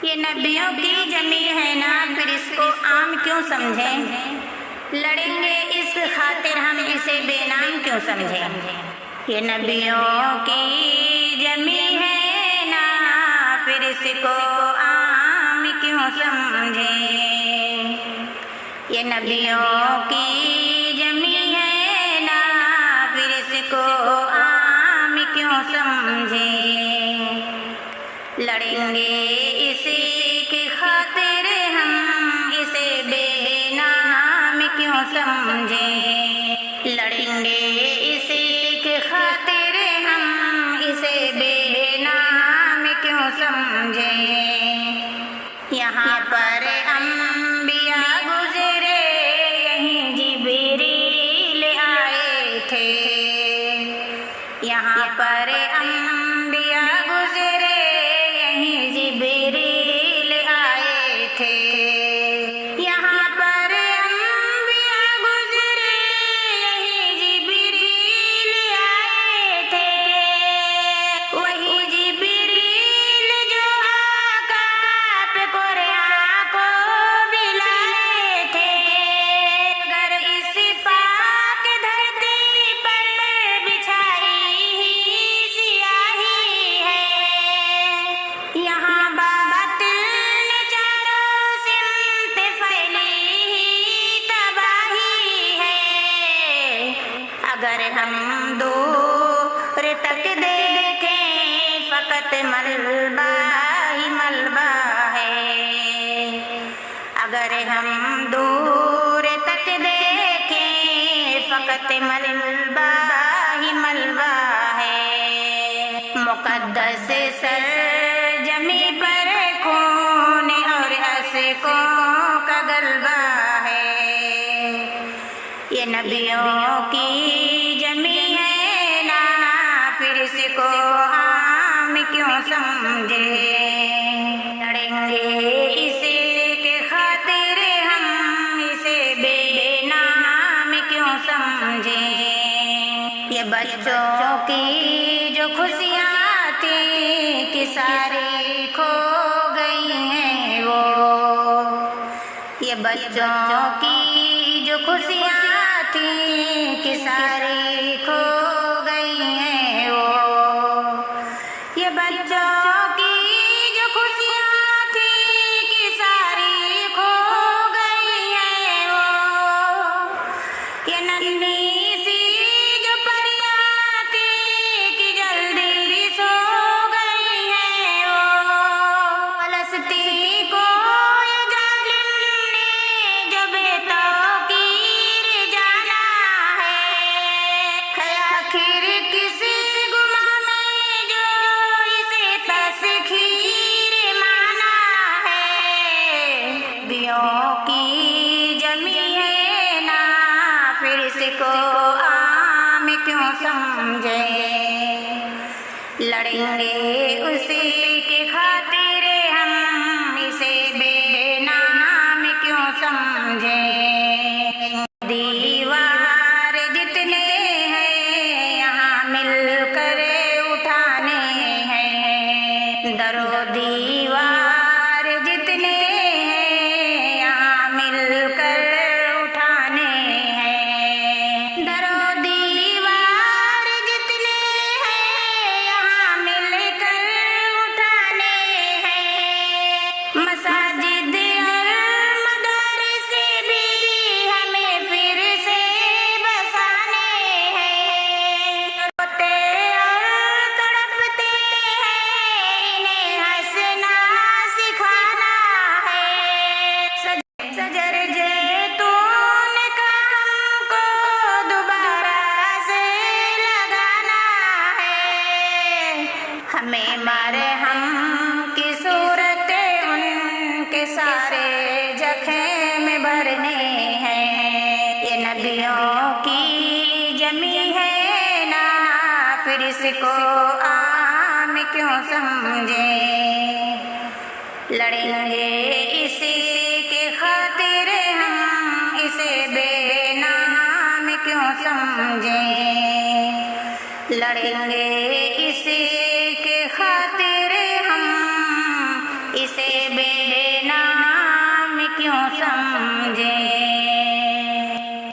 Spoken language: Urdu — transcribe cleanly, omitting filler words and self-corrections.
یہ نبیوں کی جمی ہے نا، پھر اس کو عام کیوں سمجھیں؟ لڑیں گے اس خاطر ہم اسے بے نام کیوں سمجھیں؟ یہ نبیوں کی جمی ہے نا، پھر اس کو عام کیوں سمجھیں؟ یہ نبیوں کی جمی ہے نا، پھر اس کو عام کیوں سمجھیں؟ لڑیں گے اسی کی خاطر ہم اسے بے نام کیوں سمجھیں؟ لڑیں گے اسی کی خاطر ہم اسے بے نام کیوں سمجھیں؟ یہاں پر انبیاء گزرے، یہیں جبریل آئے تھے۔ یہاں پر انبیاء گزرے، یہیں جبریل آئے تھے۔ یہاں پر انبیاء گزرے، یہیں جبریل آئے تھے۔ وہی جبریل جو آقا پہ قرآن کو بھی لائے تھے۔ اگر اس پاک دھرتی پر بچھائی ہی سیاہی ہے، یہاں باطل نے چاروں سمت پھیلی ہی تباہی ہے۔ اگر ہم دور تک دیکھیں فقط ملبہ ہی ملبہ ہے۔ اگر ہم دور تک دیکھیں فقط ملبہ ہی ملبہ ہے۔ مقدس سرزمیں پر خون اور اشکوں کا غلبہ ہے۔ یہ نبیوں کی جمی ہے نا، پھر اس کو عام کیوں سمجھیں؟ لڑیں گے اسی کے خاطر ہم اسے بے نام کیوں سمجھیں؟ یہ بچوں کی جو خوشیاں تھیں کہ ساری کھو گئی ہیں وہ۔ یہ بچوں کی جو خوشیاں تھیں کہ ساری کھو گئی ہیں وہ۔ یہ بچوں کی جو خوشیاں تھیں کہ ساری کھو گئی ہیں وہ۔ یہ ننھی سی جو پریاں تھیں کہ جلدی سو گئی ہیں وہ۔ فلسطین کو یہ ظالم نے جو بے توقیر جانا ہے، آخر کس گماں میں جو اسے تسخیر مانا ہے۔ نبیوں کی جمی ہے نا، پھر اس کو عام کیوں سمجھیں؟ لڑیں گے اسی کی خاطر ہم اسے بے نام کیوں سمجھیں؟ دیوار جتنے ہیں یہاں مل کر اٹھانے ہیں۔ در و دیوار جتنے ہیں یہاں مل کر اٹھانے ہیں۔ در و دیوار جتنے ہیں یہاں مل کر اٹھانے ہیں۔ مساجد اور مدارس بھی ہمیں پھر سے بسانے ہیں۔ روتے اور تڑپتے ہیں، انہیں ہنسنا سکھانا ہے۔ شجر زیتون کا ہم کو دوبارہ سے لگانا ہے۔ ہمیں مرہم کی صورت ان کے سارے جخم بھرنے ہیں۔ یہ نبیوں کی جمی ہے نا، پھر اس کو عام کیوں سمجھیں؟ لڑیں گے اسی کے خاطر ہم اسے بے نام کیوں سمجھیں؟ لڑیں گے اسی کے خاطر ہم اسے اسے بے نام کیوں سمجھیں؟